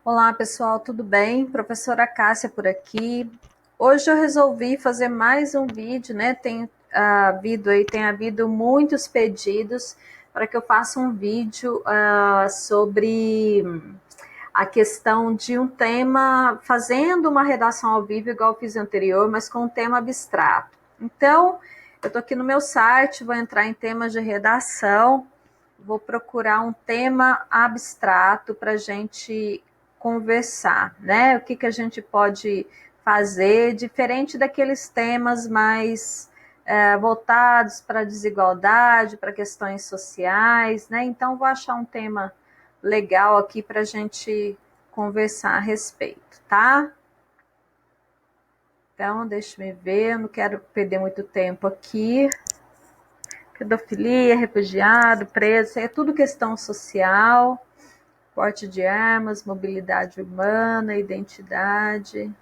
Olá, pessoal, tudo bem? Professora Cássia por aqui. Hoje eu resolvi fazer mais um vídeo, né? Tem havido muitos pedidos para que eu faça um vídeo sobre a questão de um tema, fazendo uma redação ao vivo, igual eu fiz anterior, mas com um tema abstrato. Então, eu estou aqui no meu site, vou entrar em temas de redação, vou procurar um tema abstrato para a gente conversar, né? O que a gente pode fazer, diferente daqueles temas mais voltados para a desigualdade, para questões sociais, né? Então, vou achar um tema legal aqui para a gente conversar a respeito, tá? Então, deixa eu ver, eu não quero perder muito tempo aqui. Pedofilia, refugiado, preso, é tudo questão social, porte de armas, mobilidade urbana, identidade.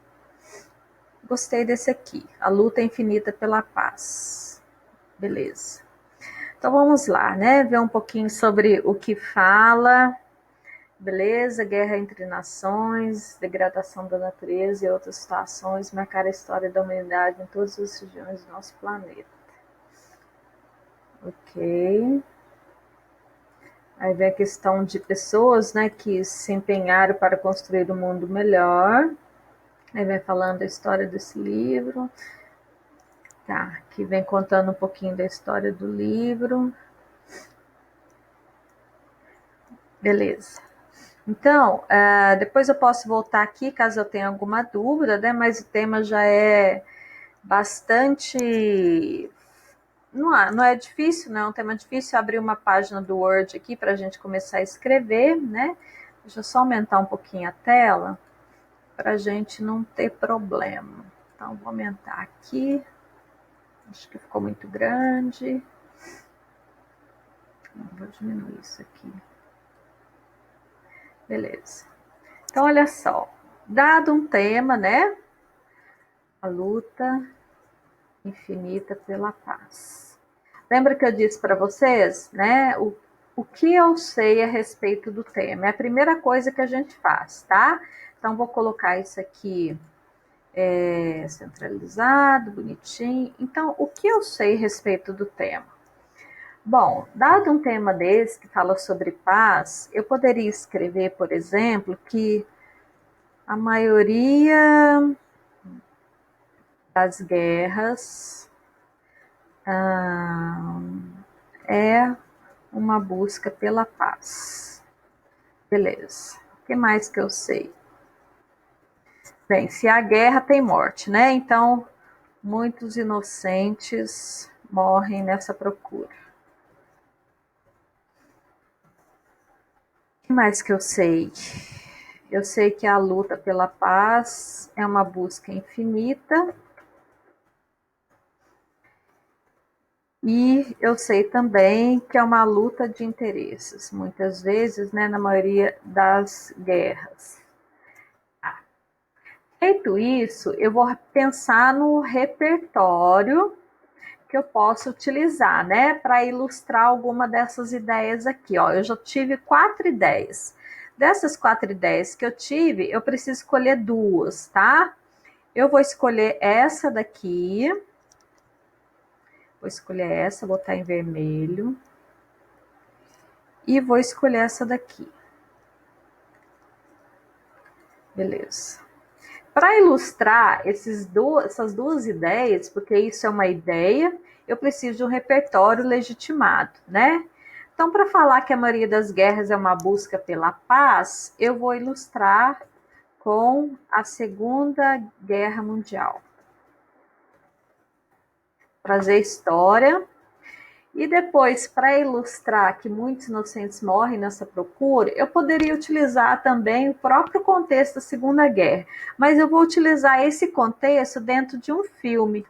Gostei desse aqui, a luta infinita pela paz. Beleza. Então vamos lá, né? Ver um pouquinho sobre o que fala. Beleza, guerra entre nações, degradação da natureza e outras situações marcaram a história da humanidade em todas as regiões do nosso planeta. Ok. Aí vem a questão de pessoas, né, que se empenharam para construir um mundo melhor. Aí vem falando a história desse livro. Tá, aqui vem contando um pouquinho da história do livro. Beleza. Então, depois eu posso voltar aqui caso eu tenha alguma dúvida, né? Mas o tema já é bastante. Não é difícil, não é um tema difícil. Abrir uma página do Word aqui para a gente começar a escrever, né? Deixa eu só aumentar um pouquinho a tela para a gente não ter problema. Então, vou aumentar aqui. Acho que ficou muito grande. Vou diminuir isso aqui. Beleza. Então, olha só. Dado um tema, né? A luta infinita pela paz. Lembra que eu disse para vocês, né? O que eu sei a respeito do tema? É a primeira coisa que a gente faz, tá? Então, vou colocar isso aqui centralizado, bonitinho. Então, o que eu sei a respeito do tema? Bom, dado um tema desse que fala sobre paz, eu poderia escrever, por exemplo, que a maioria das guerras é uma busca pela paz. Beleza. O que mais que eu sei? Bem, se há guerra, tem morte, né? Então, muitos inocentes morrem nessa procura. O que mais que eu sei? Eu sei que a luta pela paz é uma busca infinita. E eu sei também que é uma luta de interesses, muitas vezes, né, na maioria das guerras. Feito isso, eu vou pensar no repertório que eu posso utilizar, né, para ilustrar alguma dessas ideias aqui. Ó, eu já tive 4 ideias. Dessas 4 ideias que eu tive, eu preciso escolher duas, tá? Eu vou escolher essa daqui. Vou escolher essa, botar em vermelho. E vou escolher essa daqui. Beleza. Para ilustrar essas duas ideias, porque isso é uma ideia, eu preciso de um repertório legitimado, né? Então, para falar que a maioria das guerras é uma busca pela paz, eu vou ilustrar com a Segunda Guerra Mundial. Trazer história. E depois, para ilustrar que muitos inocentes morrem nessa procura, eu poderia utilizar também o próprio contexto da Segunda Guerra, mas eu vou utilizar esse contexto dentro de um filme,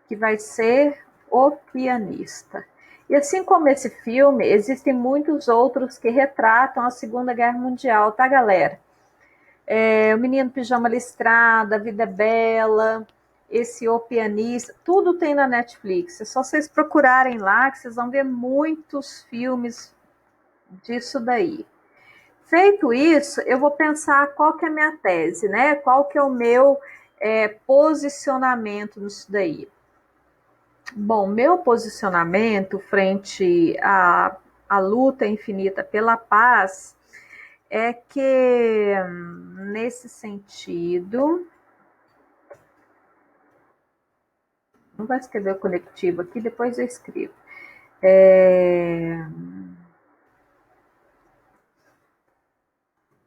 que vai ser O Pianista. E assim como esse filme, existem muitos outros que retratam a Segunda Guerra Mundial, tá, galera? O Menino Pijama Listrada, A Vida é Bela, esse O Pianista, tudo tem na Netflix. É só vocês procurarem lá que vocês vão ver muitos filmes disso daí. Feito isso, eu vou pensar qual que é a minha tese, né? Qual que é o meu posicionamento nisso daí. Bom, meu posicionamento frente à luta infinita pela paz é que, nesse sentido, não vai escrever o conectivo aqui, depois eu escrevo.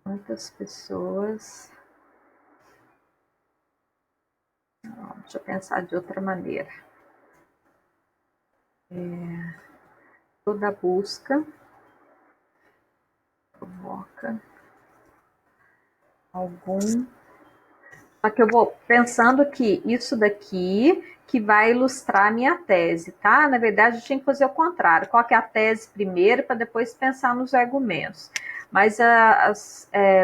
Quantas pessoas. Não, deixa eu pensar de outra maneira. Toda busca provoca algum. Só que eu vou pensando que isso daqui que vai ilustrar a minha tese, tá? Na verdade, eu tinha que fazer o contrário. Qual que é a tese primeiro, para depois pensar nos argumentos. Mas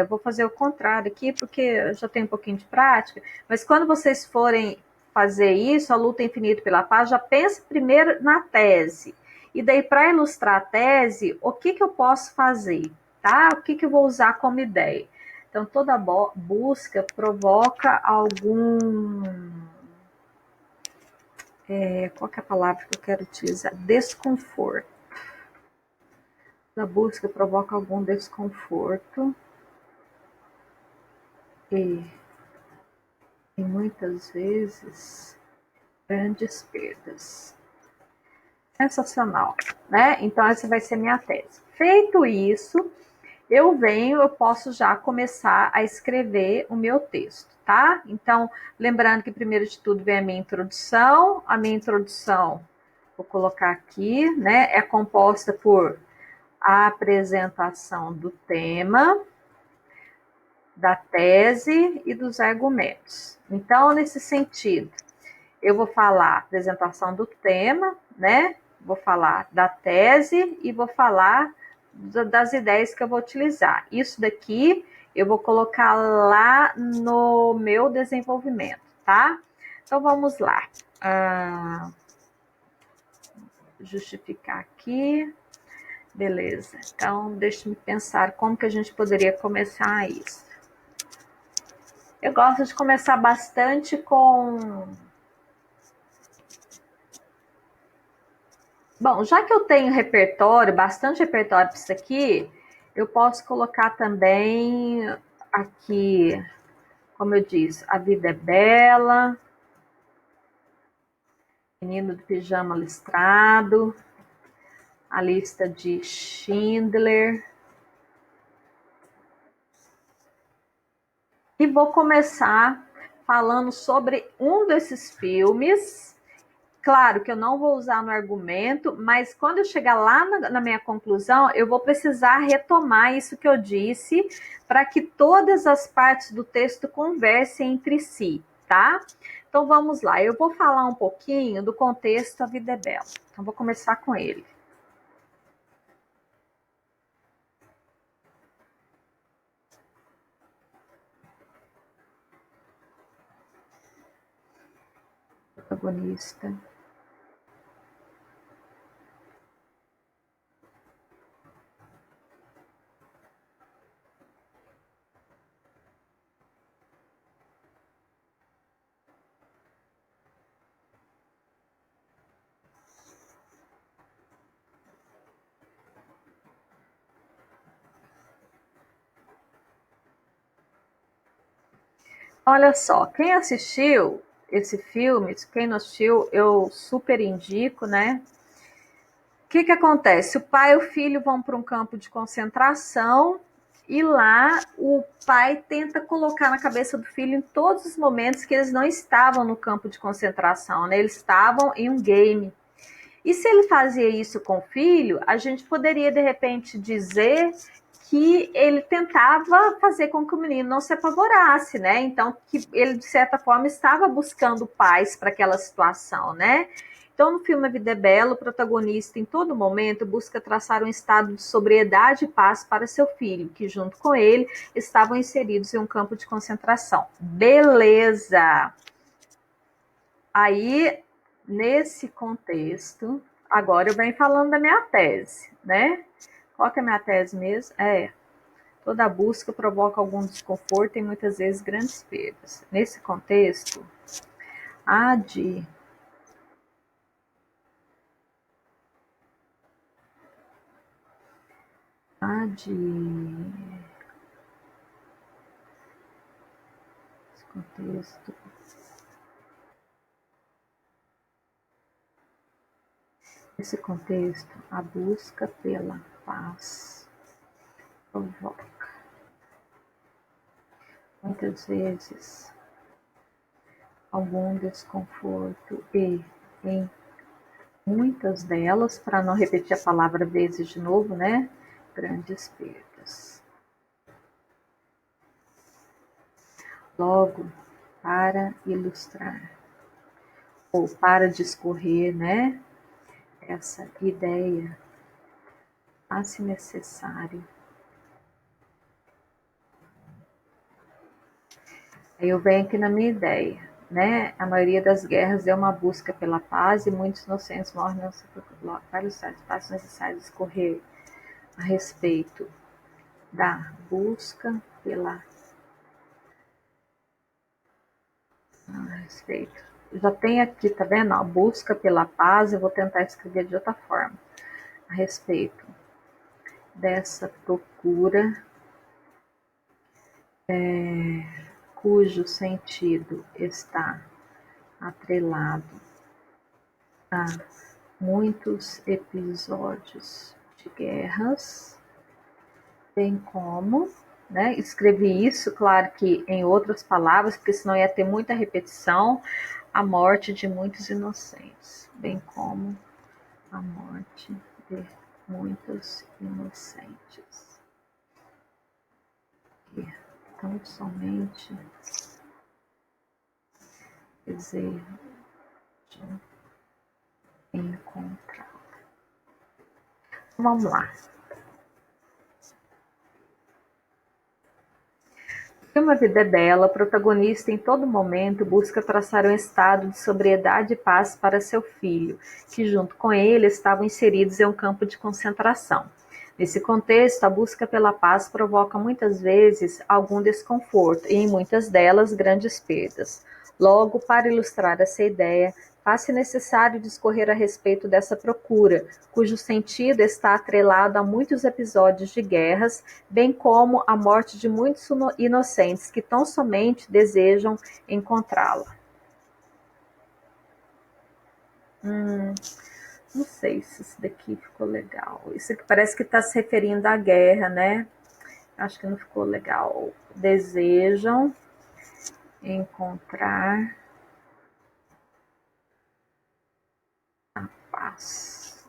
vou fazer o contrário aqui, porque eu já tenho um pouquinho de prática. Mas quando vocês forem fazer isso, a luta infinita pela paz, já pensa primeiro na tese. E daí, para ilustrar a tese, o que, que eu posso fazer? Tá? O que, que eu vou usar como ideia? Então, toda busca provoca algum. Qual que é a palavra que eu quero utilizar? Desconforto. A busca provoca algum desconforto e muitas vezes grandes perdas. Sensacional, né? Então, essa vai ser minha tese. Feito isso, eu posso já começar a escrever o meu texto, tá? Então, lembrando que primeiro de tudo vem a minha introdução, vou colocar aqui, né? É composta por a apresentação do tema, da tese e dos argumentos. Então, nesse sentido, eu vou falar apresentação do tema, né? Vou falar da tese e vou falar das ideias que eu vou utilizar. Isso daqui eu vou colocar lá no meu desenvolvimento, tá? Então vamos lá. Justificar aqui. Beleza. Então, deixa-me pensar como que a gente poderia começar isso. Eu gosto de começar bastante com. Bom, já que eu tenho repertório, bastante repertório para isso aqui, eu posso colocar também aqui, como eu disse, A Vida é Bela, Menino do Pijama Listrado, A Lista de Schindler. E vou começar falando sobre um desses filmes. Claro que eu não vou usar no argumento, mas quando eu chegar lá na minha conclusão, eu vou precisar retomar isso que eu disse para que todas as partes do texto conversem entre si, tá? Então vamos lá, eu vou falar um pouquinho do contexto A Vida é Bela. Então vou começar com ele. Protagonista. Olha só, quem assistiu esse filme, quem não assistiu, eu super indico, né? O que que acontece? O pai e o filho vão para um campo de concentração e lá o pai tenta colocar na cabeça do filho em todos os momentos que eles não estavam no campo de concentração, né? Eles estavam em um game. E se ele fazia isso com o filho, a gente poderia de repente dizer que ele tentava fazer com que o menino não se apavorasse, né? Então, que ele, de certa forma, estava buscando paz para aquela situação, né? Então, no filme A Vida é Bela, o protagonista, em todo momento, busca traçar um estado de sobriedade e paz para seu filho, que, junto com ele, estavam inseridos em um campo de concentração. Beleza! Aí, nesse contexto, agora eu venho falando da minha tese, né? Qual que é a minha tese mesmo? Toda busca provoca algum desconforto e muitas vezes grandes perdas. Nesse contexto, há de esse contexto, nesse contexto, a busca pela paz provoca muitas vezes algum desconforto e, em muitas delas, para não repetir a palavra vezes de novo, né? Grandes perdas. Logo, para ilustrar ou para discorrer, né? Essa ideia, faz-se necessário. Aí eu venho aqui na minha ideia, né? A maioria das guerras é uma busca pela paz e muitos inocentes morrem para ilustrar, faz-se necessário discorrer a respeito da busca pela a respeito. Já tem aqui, tá vendo? A busca pela paz, eu vou tentar escrever de outra forma. A respeito dessa procura, cujo sentido está atrelado a muitos episódios de guerras, bem como, né, escrevi isso, claro que em outras palavras, porque senão ia ter muita repetição, a morte de muitos inocentes, bem como a morte de muitos inocentes, que tão somente desejam encontrar. Vamos lá. Uma vida é bela, o protagonista em todo momento busca traçar um estado de sobriedade e paz para seu filho, que junto com ele estavam inseridos em um campo de concentração. Nesse contexto, a busca pela paz provoca muitas vezes algum desconforto e, em muitas delas, grandes perdas. Logo, para ilustrar essa ideia, faz-se necessário discorrer a respeito dessa procura, cujo sentido está atrelado a muitos episódios de guerras, bem como a morte de muitos inocentes que tão somente desejam encontrá-la. Não sei se isso daqui ficou legal. Isso aqui parece que está se referindo à guerra, né? Acho que não ficou legal. Desejam encontrar a paz.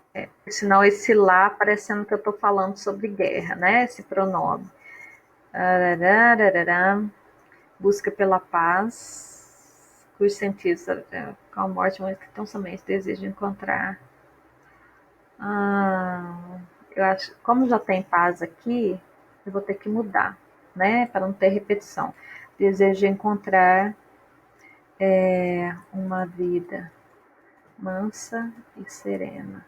Senão esse lá parecendo que eu estou falando sobre guerra, né? Esse pronome. Busca pela paz, cujo sentido com a morte, mas que tão somente deseja encontrar. Eu acho, como já tem paz aqui, eu vou ter que mudar, né? Para não ter repetição. Desejo encontrar uma vida mansa e serena.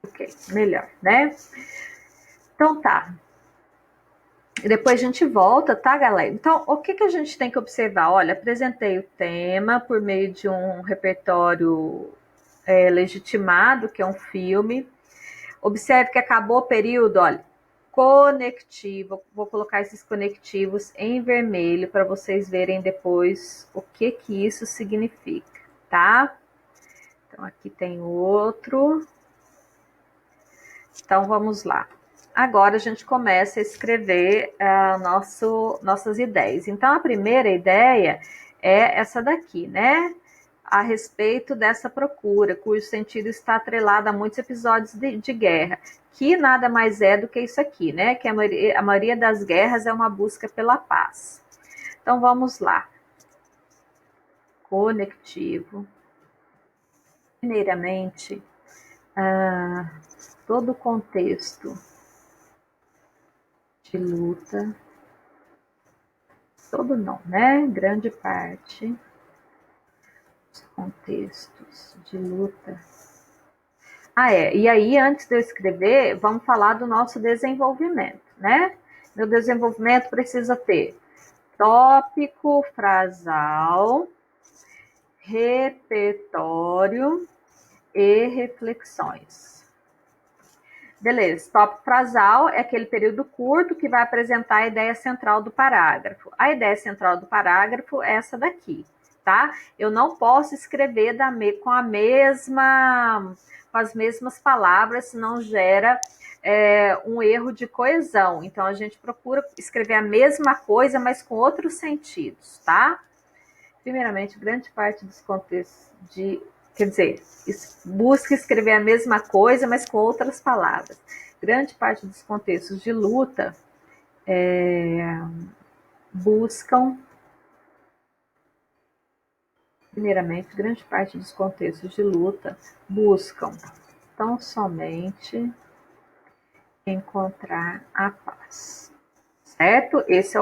Ok, melhor, né? Então tá. E depois a gente volta, tá, galera? Então, o que a gente tem que observar? Olha, apresentei o tema por meio de um repertório legitimado, que é um filme. Observe que acabou o período, olha, conectivo. Vou colocar esses conectivos em vermelho para vocês verem depois o que isso significa, tá? Então, aqui tem outro. Então, vamos lá. Agora a gente começa a escrever nossas ideias. Então, a primeira ideia é essa daqui, né? A respeito dessa procura, cujo sentido está atrelado a muitos episódios de guerra, que nada mais é do que isso aqui, né? Que a maioria das guerras é uma busca pela paz. Então, vamos lá. Conectivo. Primeiramente, todo o contexto de luta, todo não, né? Grande parte dos contextos de luta. E aí, antes de eu escrever, vamos falar do nosso desenvolvimento, né? Meu desenvolvimento precisa ter tópico, frasal, repertório e reflexões. Beleza, tópico frasal é aquele período curto que vai apresentar a ideia central do parágrafo. A ideia central do parágrafo é essa daqui, tá? Eu não posso escrever com as mesmas palavras, senão gera um erro de coesão. Então a gente procura escrever a mesma coisa, mas com outros sentidos, tá? Primeiramente, grande parte dos contextos quer dizer, busca escrever a mesma coisa, mas com outras palavras. Grande parte dos contextos de luta buscam, primeiramente, grande parte dos contextos de luta buscam tão somente encontrar a paz. Certo? Esse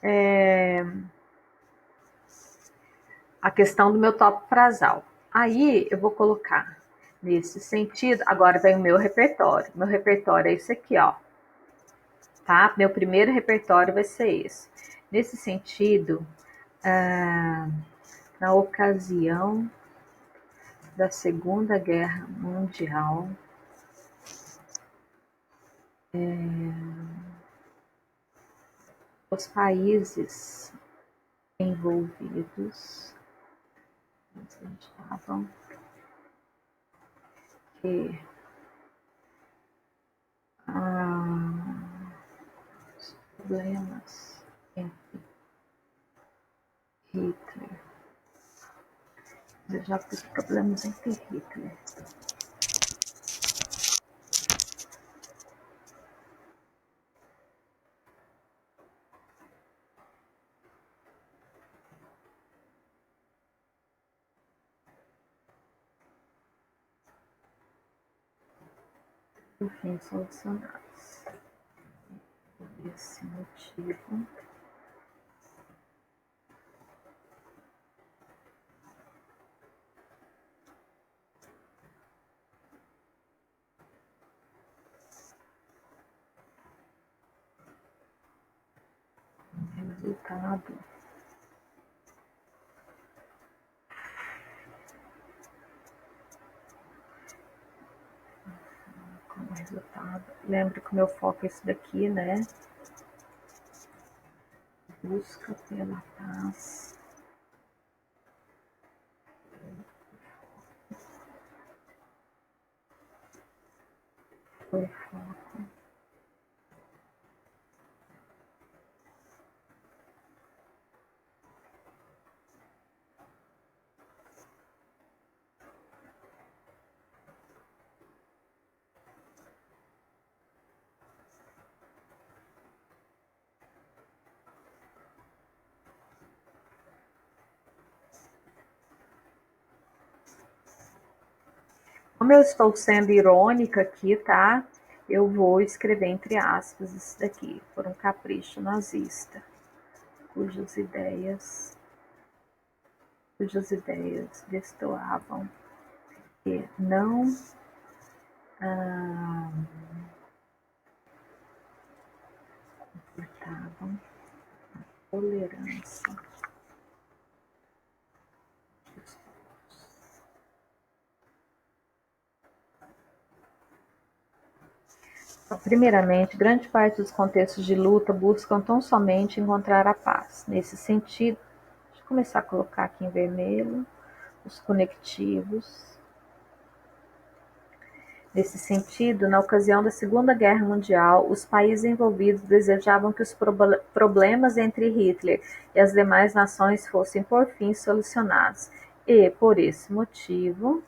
é a questão do meu tópico frasal. Aí eu vou colocar nesse sentido, agora vem o meu repertório. Meu repertório é esse aqui, ó. Tá? Meu primeiro repertório vai ser esse. Nesse sentido, na ocasião da Segunda Guerra Mundial, os países envolvidos estavam que os problemas entre Hitler, já os problemas entre Hitler por fim solucionados. Por esse motivo, resultado como resultado, lembra que o meu foco é esse daqui, né? Busca pela paz. Foi foco. Como eu estou sendo irônica aqui, tá? Eu vou escrever entre aspas isso daqui. Por um capricho nazista, cujas ideias destoavam e não comportavam tolerância. Primeiramente, grande parte dos contextos de luta buscam tão somente encontrar a paz. Nesse sentido, deixa eu começar a colocar aqui em vermelho os conectivos. Nesse sentido, na ocasião da Segunda Guerra Mundial, os países envolvidos desejavam que os problemas entre Hitler e as demais nações fossem por fim solucionados. E, por esse motivo,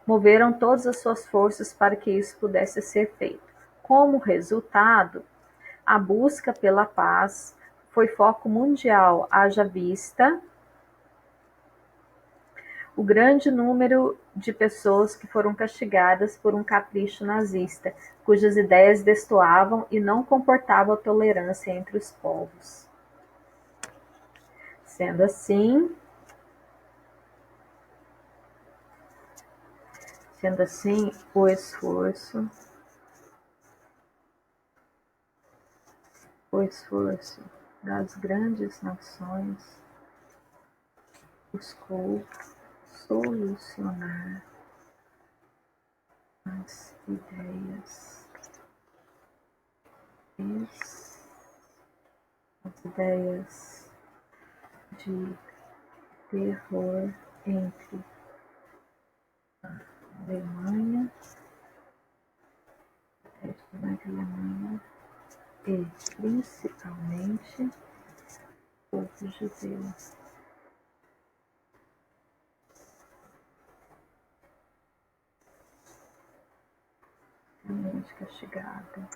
moveram todas as suas forças para que isso pudesse ser feito. Como resultado, a busca pela paz foi foco mundial, haja vista o grande número de pessoas que foram castigadas por um capricho nazista, cujas ideias destoavam e não comportavam tolerância entre os povos. Sendo assim, Sendo assim, o esforço das grandes nações buscou solucionar as ideias de terror entre a Alemanha e principalmente o povo judeu. Realmente castigado.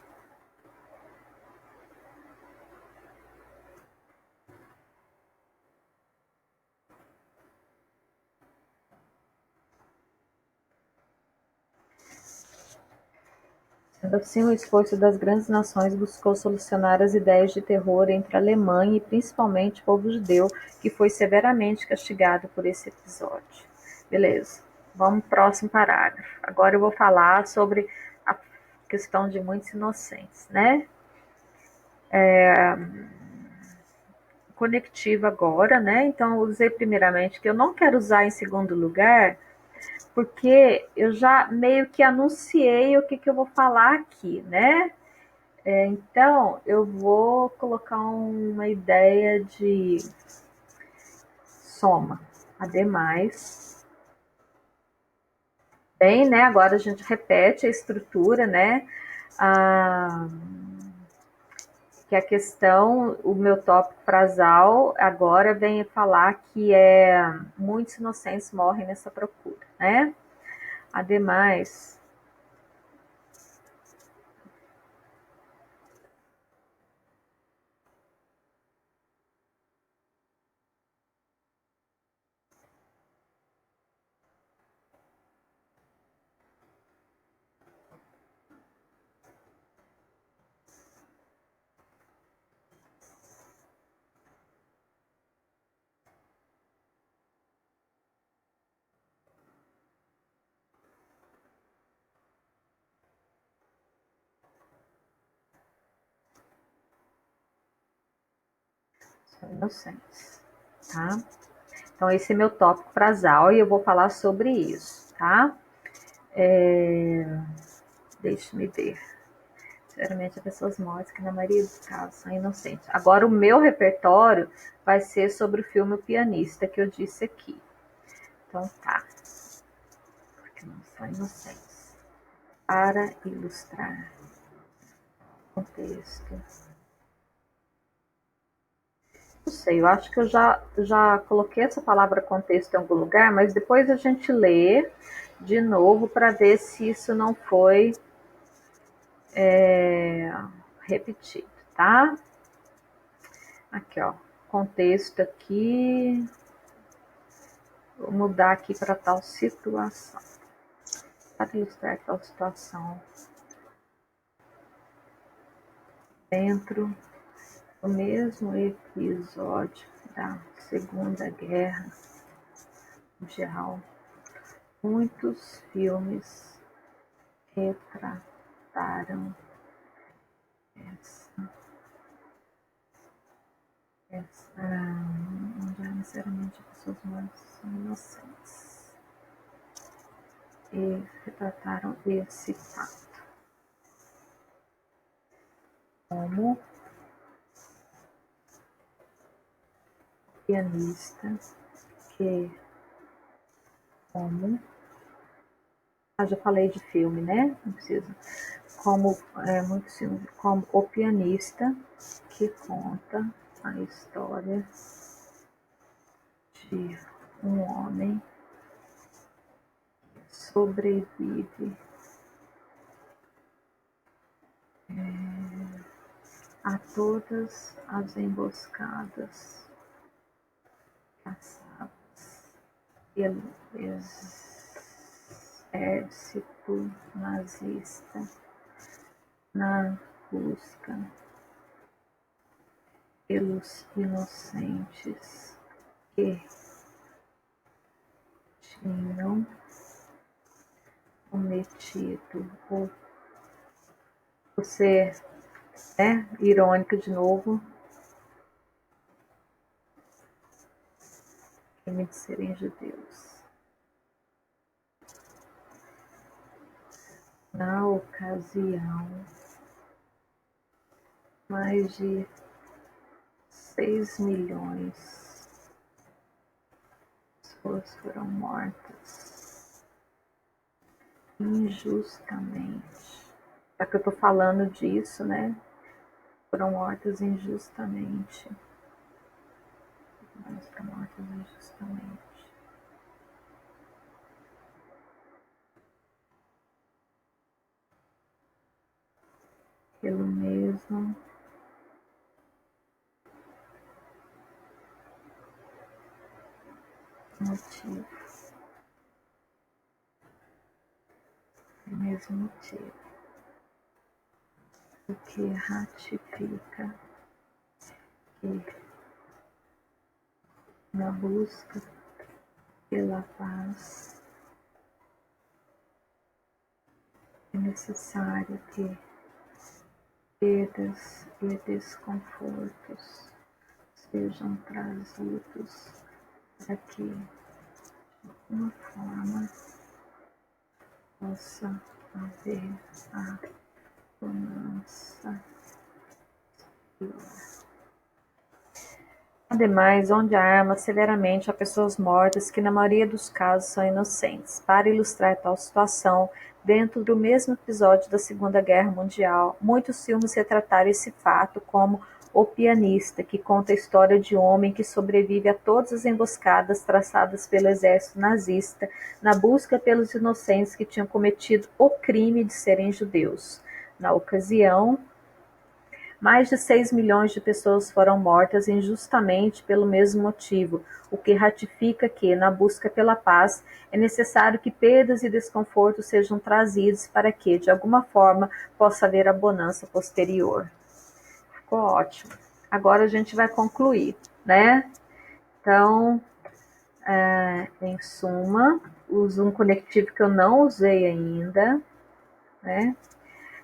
Sendo assim, o esforço das grandes nações buscou solucionar as ideias de terror entre a Alemanha e principalmente o povo judeu, que foi severamente castigado por esse episódio. Beleza, vamos pro próximo parágrafo. Agora eu vou falar sobre a questão de muitos inocentes, né? Conectiva agora, né? Então, eu usei primeiramente, que eu não quero usar em segundo lugar, porque eu já meio que anunciei o que eu vou falar aqui, né? Então, eu vou colocar uma ideia de soma. Ademais, bem, né? Agora a gente repete a estrutura, né? Ah, que a questão, o meu tópico frasal agora vem falar que muitos inocentes morrem nessa procura, né? Ademais, são inocentes, tá? Então, esse é meu tópico frasal e eu vou falar sobre isso, tá? Deixa-me ver. Geralmente, as pessoas mortas, que na maioria dos casos são inocentes. Agora, o meu repertório vai ser sobre o filme O Pianista, que eu disse aqui. Então, tá. Porque não são inocentes. Para ilustrar o contexto. Não sei, eu acho que eu já coloquei essa palavra contexto em algum lugar, mas depois a gente lê de novo para ver se isso não foi repetido, tá? Aqui, ó, contexto aqui, vou mudar aqui para tal situação, para ilustrar tal situação dentro do mesmo episódio da Segunda Guerra Mundial. Muitos filmes retrataram essa onde necessariamente pessoas mortas são inocentes e retrataram esse fato como pianista que como já falei de filme, né? Não precisa. Como muitos filmes, como o pianista que conta a história de um homem que sobrevive a todas as emboscadas caçadas pelo exército nazista na busca pelos inocentes que tinham cometido, ou você, né, irônica de novo, crime de serem judeus. Na ocasião, mais de 6 milhões de pessoas foram mortas injustamente. Já que eu tô falando disso, né? Foram mortas injustamente. Foram mortas injustamente. Pelo mesmo motivo. O mesmo motivo. O que ratifica que na busca pela paz é necessário que perdas e desconfortos sejam trazidos para que, de alguma forma, possa haver a bonança pior. Ademais, onde há armas severamente a pessoas mortas que na maioria dos casos são inocentes. Para ilustrar tal situação, dentro do mesmo episódio da Segunda Guerra Mundial, muitos filmes retrataram esse fato, como O Pianista, que conta a história de um homem que sobrevive a todas as emboscadas traçadas pelo exército nazista na busca pelos inocentes que tinham cometido o crime de serem judeus. Na ocasião, mais de 6 milhões de pessoas foram mortas injustamente pelo mesmo motivo, o que ratifica que, na busca pela paz, é necessário que perdas e desconfortos sejam trazidos para que, de alguma forma, possa haver a bonança posterior. Ficou ótimo. Agora a gente vai concluir, né? Então, em suma, uso um conectivo que eu não usei ainda, né?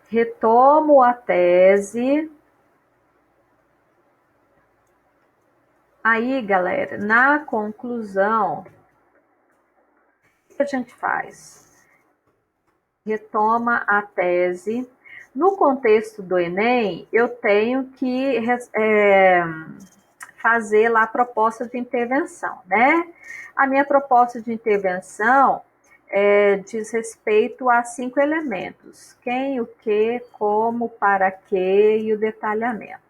Retomo a tese. Aí, galera, na conclusão, o que a gente faz? Retoma a tese. No contexto do Enem, eu tenho que fazer lá a proposta de intervenção, né? A minha proposta de intervenção diz respeito a 5 elementos: quem, o que, como, para quê e o detalhamento.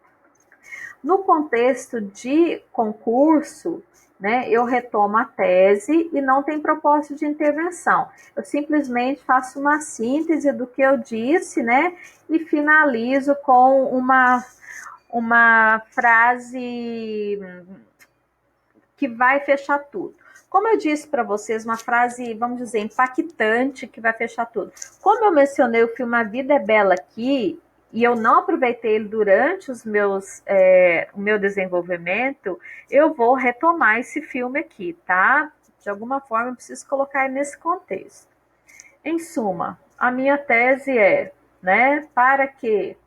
No contexto de concurso, né, eu retomo a tese e não tem propósito de intervenção. Eu simplesmente faço uma síntese do que eu disse, né, e finalizo com uma frase que vai fechar tudo. Como eu disse para vocês, uma frase, vamos dizer, impactante que vai fechar tudo. Como eu mencionei o filme A Vida é Bela aqui, e eu não aproveitei ele durante o meu desenvolvimento, eu vou retomar esse filme aqui, tá? De alguma forma eu preciso colocar ele nesse contexto. Em suma, a minha tese é, né, para que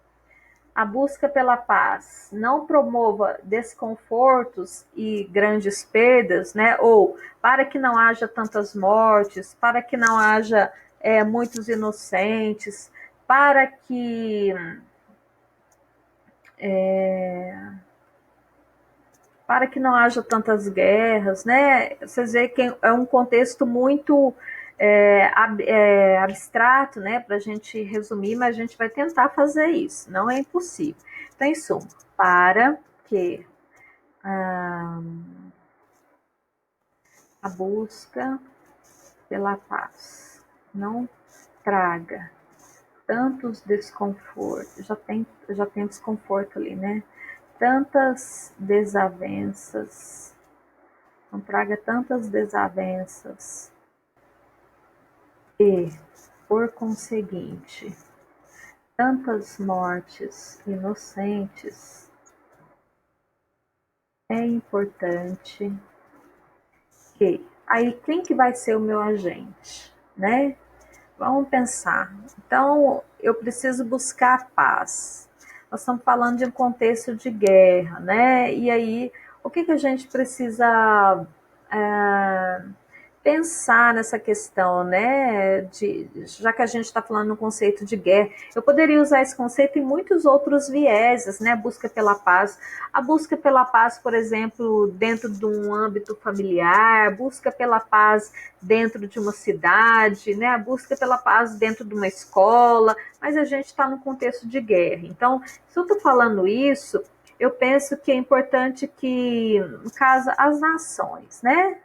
a busca pela paz não promova desconfortos e grandes perdas, né? Ou para que não haja tantas mortes, para que não haja muitos inocentes, para que não haja tantas guerras, né? Vocês veem que é um contexto muito abstrato, né? Para a gente resumir, mas a gente vai tentar fazer isso. Não é impossível. Então, em suma, para que a busca pela paz não traga tantos desconfortos, já tem desconforto ali, né? Tantas desavenças, não traga tantas desavenças e, por conseguinte, tantas mortes inocentes, é importante que aí quem que vai ser o meu agente, né? Vamos pensar. Então, eu preciso buscar a paz. Nós estamos falando de um contexto de guerra, né? E aí, o que a gente precisa é, pensar nessa questão, né? Já que a gente está falando no conceito de guerra, eu poderia usar esse conceito em muitos outros vieses, né? A busca pela paz. A busca pela paz, por exemplo, dentro de um âmbito familiar, busca pela paz dentro de uma cidade, né? A busca pela paz dentro de uma escola, mas a gente está no contexto de guerra. Então, se eu estou falando isso, eu penso que é importante que, no caso, as nações, né?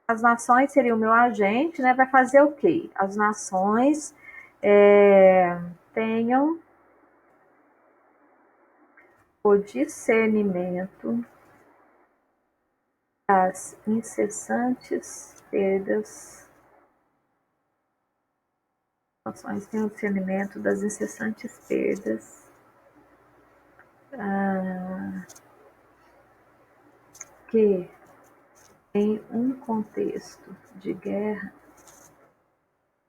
As nações seria o meu agente, né? Vai fazer o quê? As nações tenham o discernimento das incessantes perdas. As nações tenham o discernimento das incessantes perdas que, em um contexto de guerra,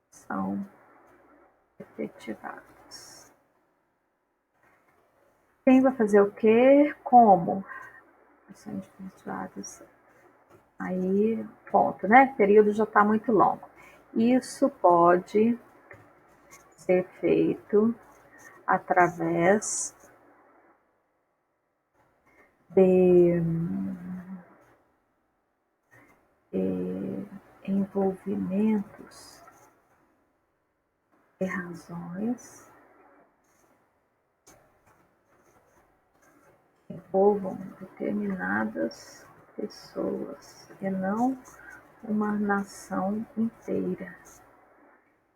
são efetivados. Quem vai fazer o quê? Como? São efetivados. Aí, ponto, né? O período já está muito longo. Isso pode ser feito através de envolvimentos e razões que envolvam determinadas pessoas e não uma nação inteira.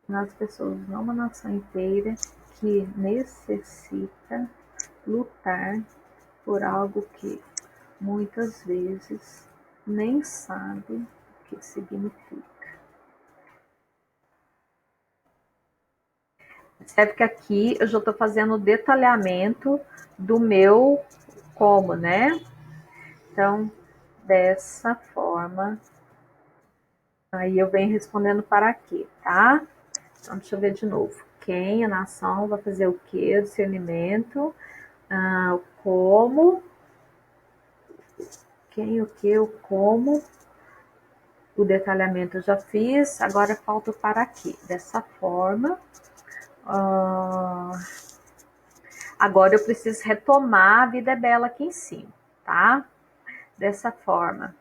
Nas pessoas, não uma nação inteira que necessita lutar por algo que muitas vezes nem sabe o que significa. Percebe que aqui eu já estou fazendo o detalhamento do meu como, né? Então, dessa forma, aí eu venho respondendo para quê, tá? Então, deixa eu ver de novo. Quem, a nação, vai fazer o quê? O discernimento. O como. Quem, o que, o como. O detalhamento eu já fiz. Agora falta o para quê. Dessa forma. Agora eu preciso retomar a vida é bela aqui em cima, tá? Dessa forma.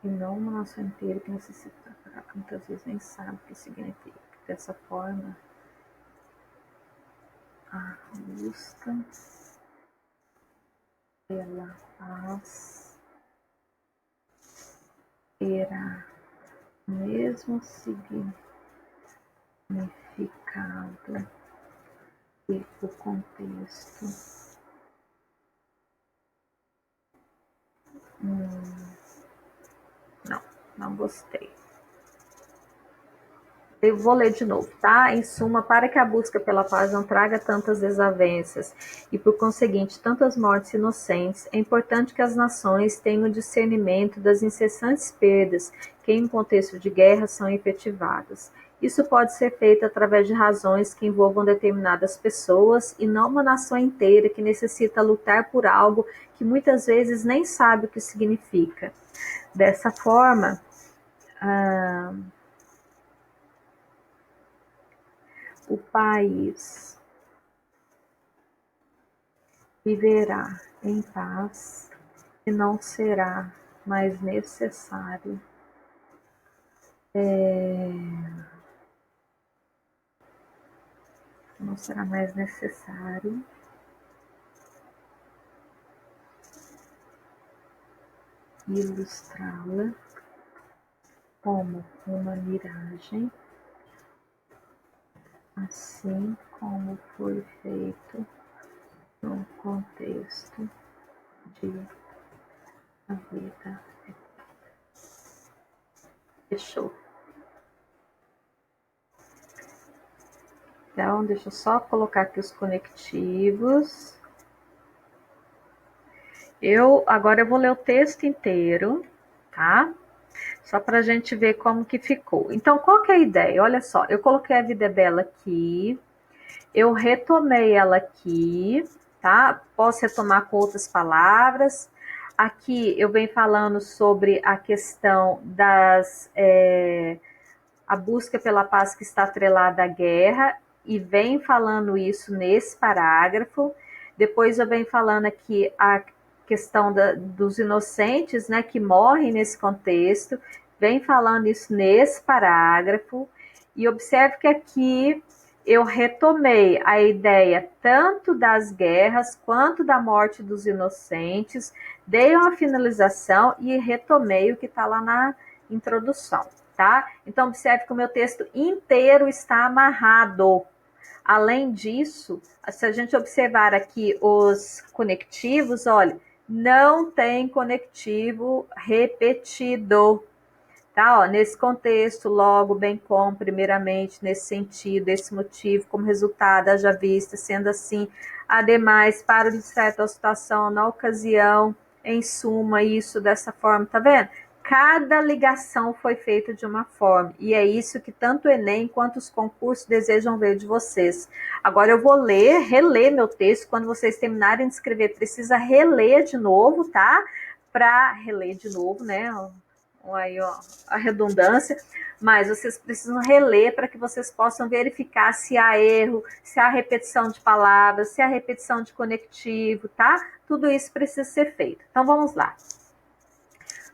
E não uma nação inteira que necessita, muitas vezes nem sabe o que significa. Dessa forma, a busca pela paz terá o mesmo significado que o contexto. Não, não gostei. Eu vou ler de novo, tá? Em suma, para que a busca pela paz não traga tantas desavenças e, por conseguinte, tantas mortes inocentes, é importante que as nações tenham o discernimento das incessantes perdas que, em um contexto de guerra, são efetivadas. Isso pode ser feito através de razões que envolvam determinadas pessoas e não uma nação inteira que necessita lutar por algo que muitas vezes nem sabe o que significa. Dessa forma, o país viverá em paz e não será mais necessário não será mais necessário ilustrá-la como uma miragem, assim como foi feito no contexto de a vida. Fechou. Então, deixa eu só colocar aqui os conectivos. Agora eu vou ler o texto inteiro, tá? Só para a gente ver como que ficou. Então, qual que é a ideia? Olha só, eu coloquei a Vida é Bela aqui, eu retomei ela aqui, tá? Posso retomar com outras palavras. Aqui eu venho falando sobre a questão a busca pela paz que está atrelada à guerra, e vem falando isso nesse parágrafo. Depois eu venho falando aqui a questão dos inocentes, né, que morrem nesse contexto, vem falando isso nesse parágrafo, e observe que aqui eu retomei a ideia tanto das guerras quanto da morte dos inocentes, dei uma finalização e retomei o que está lá na introdução. Tá? Então, observe que o meu texto inteiro está amarrado. Além disso, se a gente observar aqui os conectivos, olha, não tem conectivo repetido. Tá? Ó, nesse contexto, logo, bem como, primeiramente, nesse sentido, esse motivo, como resultado, haja vista, sendo assim, ademais, para de certa situação, na ocasião, em suma, isso dessa forma, tá vendo? Cada ligação foi feita de uma forma, e é isso que tanto o Enem quanto os concursos desejam ver de vocês. Agora eu vou reler meu texto, quando vocês terminarem de escrever, precisa reler de novo, tá? Para reler de novo, né? Aí, ó, a redundância, mas vocês precisam reler para que vocês possam verificar se há erro, se há repetição de palavras, se há repetição de conectivo, tá? Tudo isso precisa ser feito. Então vamos lá.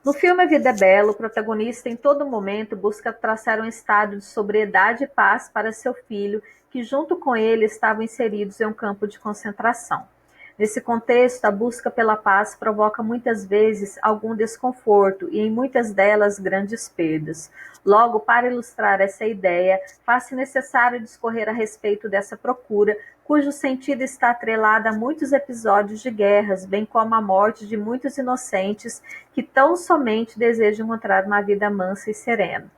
No filme A Vida é Bela, o protagonista em todo momento busca traçar um estado de sobriedade e paz para seu filho, que junto com ele estavam inseridos em um campo de concentração. Nesse contexto, a busca pela paz provoca muitas vezes algum desconforto e, em muitas delas, grandes perdas. Logo, para ilustrar essa ideia, faz-se necessário discorrer a respeito dessa procura, cujo sentido está atrelado a muitos episódios de guerras, bem como a morte de muitos inocentes que tão somente desejam encontrar uma vida mansa e serena.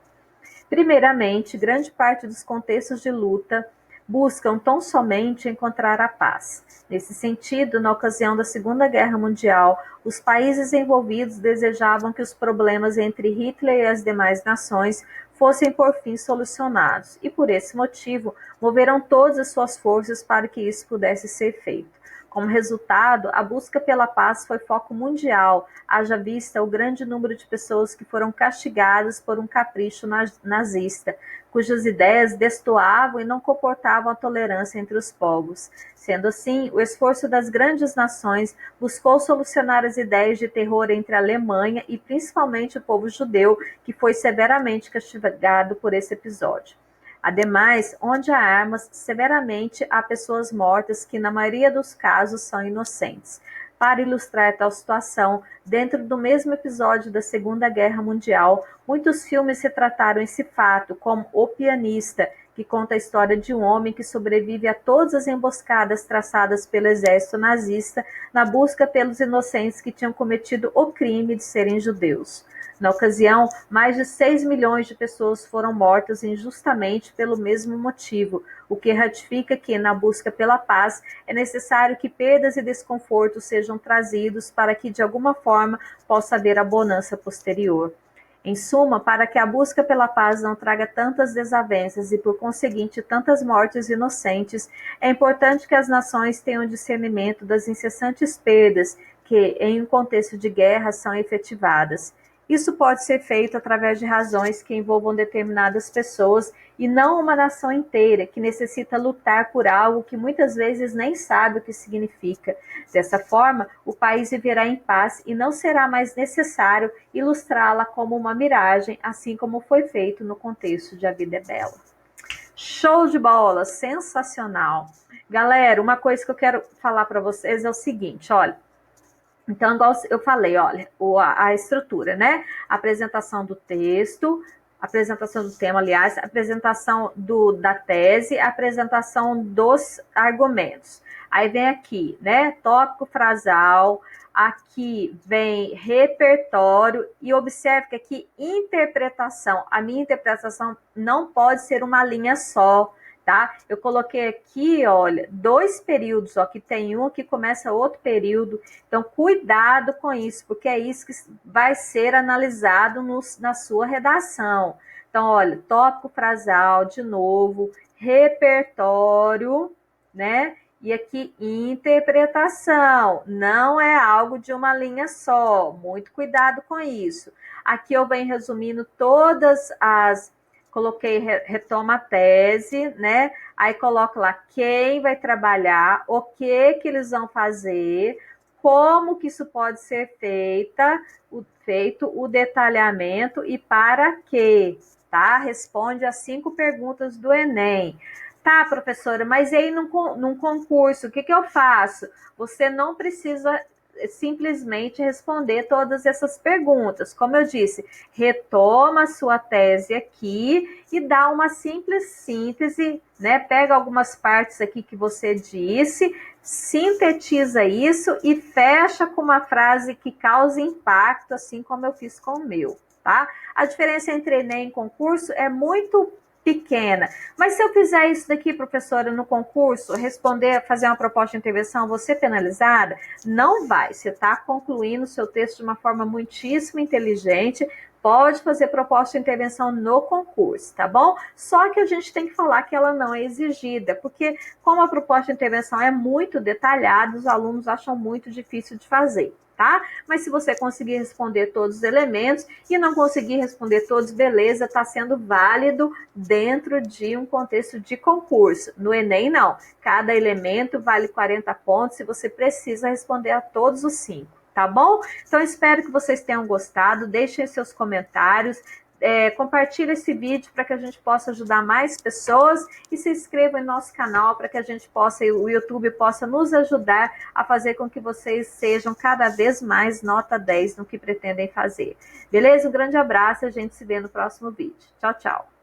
Primeiramente, grande parte dos contextos de luta buscam tão somente encontrar a paz. Nesse sentido, na ocasião da Segunda Guerra Mundial, os países envolvidos desejavam que os problemas entre Hitler e as demais nações fossem por fim solucionados, e por esse motivo moveram todas as suas forças para que isso pudesse ser feito. Como resultado, a busca pela paz foi foco mundial, haja vista o grande número de pessoas que foram castigadas por um capricho nazista, cujas ideias destoavam e não comportavam a tolerância entre os povos. Sendo assim, o esforço das grandes nações buscou solucionar as ideias de terror entre a Alemanha e principalmente o povo judeu, que foi severamente castigado por esse episódio. Ademais, onde há armas, severamente há pessoas mortas que, na maioria dos casos, são inocentes. Para ilustrar tal situação, dentro do mesmo episódio da Segunda Guerra Mundial, muitos filmes retrataram esse fato, como O Pianista, que conta a história de um homem que sobrevive a todas as emboscadas traçadas pelo exército nazista na busca pelos inocentes que tinham cometido o crime de serem judeus. Na ocasião, mais de 6 milhões de pessoas foram mortas injustamente pelo mesmo motivo, o que ratifica que, na busca pela paz, é necessário que perdas e desconfortos sejam trazidos para que, de alguma forma, possa haver a bonança posterior. Em suma, para que a busca pela paz não traga tantas desavenças e, por conseguinte, tantas mortes inocentes, é importante que as nações tenham discernimento das incessantes perdas que, em um contexto de guerra, são efetivadas. Isso pode ser feito através de razões que envolvam determinadas pessoas e não uma nação inteira, que necessita lutar por algo que muitas vezes nem sabe o que significa. Dessa forma, o país viverá em paz e não será mais necessário ilustrá-la como uma miragem, assim como foi feito no contexto de A Vida é Bela. Show de bola, sensacional. Galera, uma coisa que eu quero falar para vocês é o seguinte, olha. Então, igual eu falei, olha, a estrutura, né? Apresentação do texto, apresentação do tema, aliás, apresentação da tese, apresentação dos argumentos. Aí vem aqui, né? Tópico frasal, aqui vem repertório e observe que aqui interpretação. A minha interpretação não pode ser uma linha só, tá? Eu coloquei aqui, olha, 2 períodos, ó, que tem um que começa outro período. Então, cuidado com isso, porque é isso que vai ser analisado na sua redação. Então, olha, tópico frasal, de novo, repertório, né? E aqui, interpretação. Não é algo de uma linha só. Muito cuidado com isso. Aqui eu venho resumindo todas as... Coloquei retoma a tese, né? Aí coloco lá quem vai trabalhar, o que eles vão fazer, como que isso pode ser feito o detalhamento e para quê, tá? Responde as 5 perguntas do Enem. Tá, professora, mas aí num concurso, o que eu faço? Você não precisa simplesmente responder todas essas perguntas. Como eu disse, retoma a sua tese aqui e dá uma simples síntese, né? Pega algumas partes aqui que você disse, sintetiza isso e fecha com uma frase que cause impacto, assim como eu fiz com o meu, tá? A diferença entre Enem e concurso é muito pequena. Mas se eu fizer isso daqui, professora, no concurso, responder, fazer uma proposta de intervenção, vou ser penalizada? Não vai. Você está concluindo o seu texto de uma forma muitíssimo inteligente, pode fazer proposta de intervenção no concurso, tá bom? Só que a gente tem que falar que ela não é exigida, porque como a proposta de intervenção é muito detalhada, os alunos acham muito difícil de fazer. Tá? Mas se você conseguir responder todos os elementos e não conseguir responder todos, beleza, está sendo válido dentro de um contexto de concurso. No Enem, não. Cada elemento vale 40 pontos e você precisa responder a todos os 5, tá bom? Então, espero que vocês tenham gostado, deixem seus comentários, compartilhe esse vídeo para que a gente possa ajudar mais pessoas e se inscreva em nosso canal para que a gente possa, o YouTube possa nos ajudar a fazer com que vocês sejam cada vez mais nota 10 no que pretendem fazer. Beleza? Um grande abraço e a gente se vê no próximo vídeo. Tchau, tchau.